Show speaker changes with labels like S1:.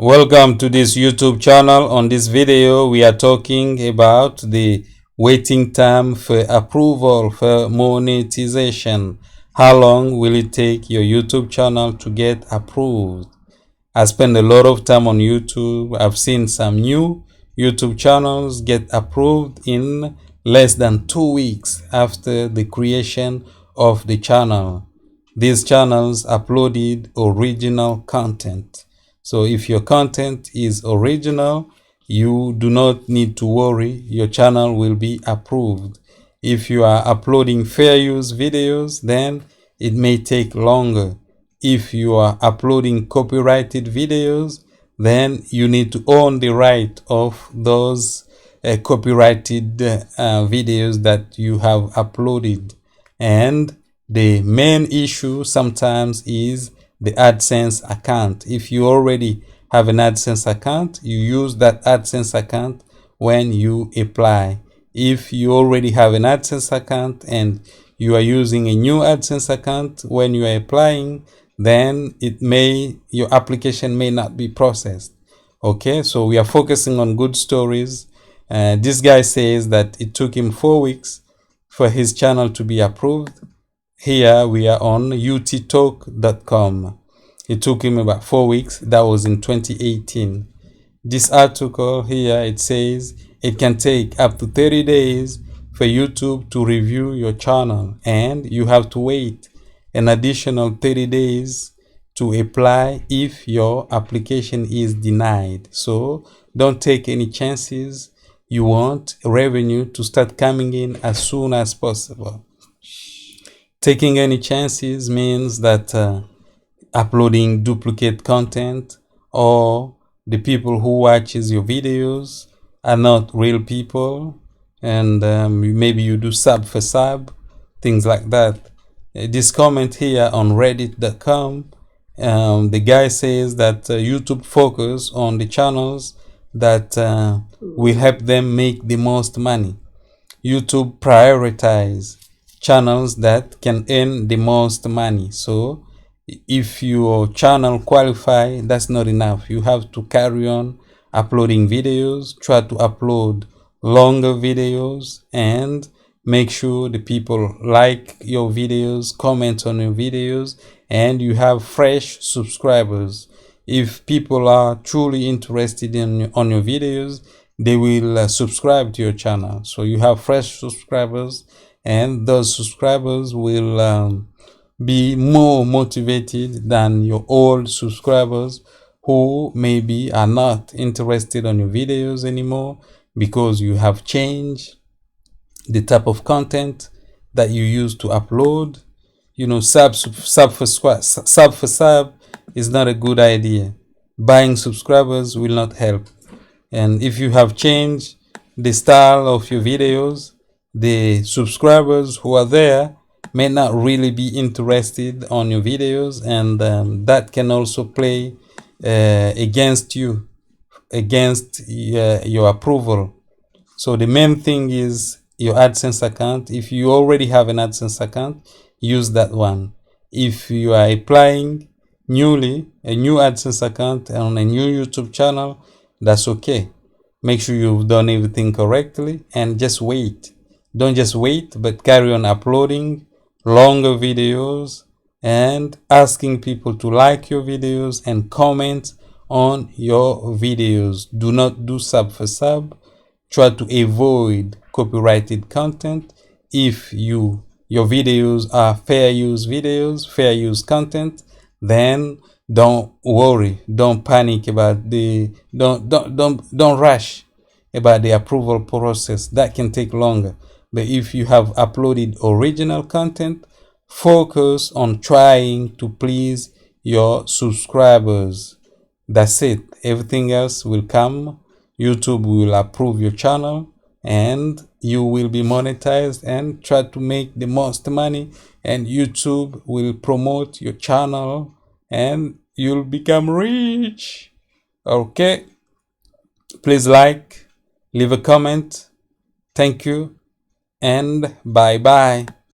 S1: Welcome to this YouTube channel. On this video, we are talking about the waiting time for approval for monetization. How long will it take your YouTube channel to get approved? I spend a lot of time on YouTube. I've seen some new YouTube channels get approved in less than 2 weeks after the creation of the channel. These channels uploaded original content. So if your content is original, you do not need to worry. Your channel will be approved. If you are uploading fair use videos, then it may take longer. If you are uploading copyrighted videos, then you need to own the right of those copyrighted videos that you have uploaded. And the main issue sometimes is the AdSense account. If you already have an AdSense account, you use that AdSense account when you apply. If you already have an AdSense account and you are using a new AdSense account when you are applying, then your application may not be processed. Okay, so we are focusing on good stories. This guy says that it took him 4 weeks for his channel to be approved. Here we are on uttalk.com. It took him about 4 weeks. That was in 2018. This article here, it says it can take up to 30 days for YouTube to review your channel, and you have to wait an additional 30 days to apply if your application is denied. So don't take any chances. You want revenue to start coming in as soon as possible. Taking any chances means that uploading duplicate content, or the people who watches your videos are not real people, and maybe you do sub for sub, things like that. This comment here on reddit.com, the guy says that YouTube focus on the channels that will help them make the most money. YouTube prioritize channels that can earn the most money. So if your channel qualify, that's not enough. You have to carry on uploading videos, try to upload longer videos, and make sure the people like your videos, comment on your videos, and you have fresh subscribers. If people are truly interested on your videos, they will subscribe to your channel. So you have fresh subscribers, and those subscribers will be more motivated than your old subscribers who maybe are not interested on your videos anymore because you have changed the type of content that you use to upload. You know, sub for sub is not a good idea. Buying subscribers will not help. And if you have changed the style of your videos, the subscribers who are there may not really be interested on your videos, and that can also play against you, against your approval. So the main thing is your AdSense account. If you already have an AdSense account, use that one. If you are applying newly a new AdSense account on a new YouTube channel, that's okay. Make sure you've done everything correctly and just wait. Don't just wait, but carry on uploading longer videos and asking people to like your videos and comment on your videos. Do not do sub for sub. Try to avoid copyrighted content. If your videos are fair use videos, fair use content, then don't worry, don't panic about don't rush about the approval process. That can take longer. But if you have uploaded original content, focus on trying to please your subscribers. That's it. Everything else will come. YouTube will approve your channel and you will be monetized and try to make the most money, and YouTube will promote your channel and you'll become rich. Okay, please like, leave a comment. Thank you and bye bye.